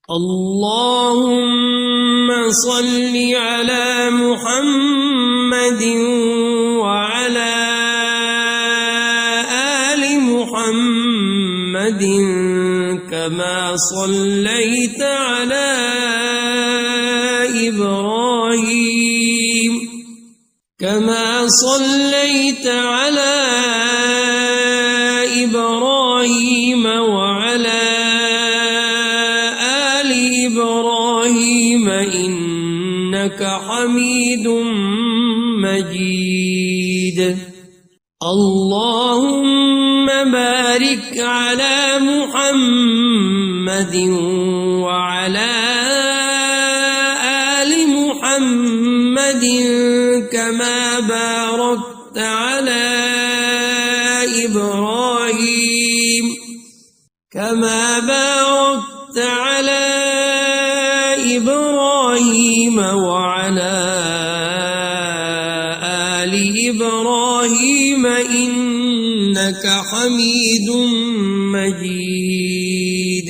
اللهم صل على محمد وعلى آل محمد كما صليت على إبراهيم وعلى آل إبراهيم إنك حميد مجيد. اللهم بارك على محمد وعلى آل محمد كما باركت على إبراهيم وعلى آل إبراهيم إنك حميد مجيد.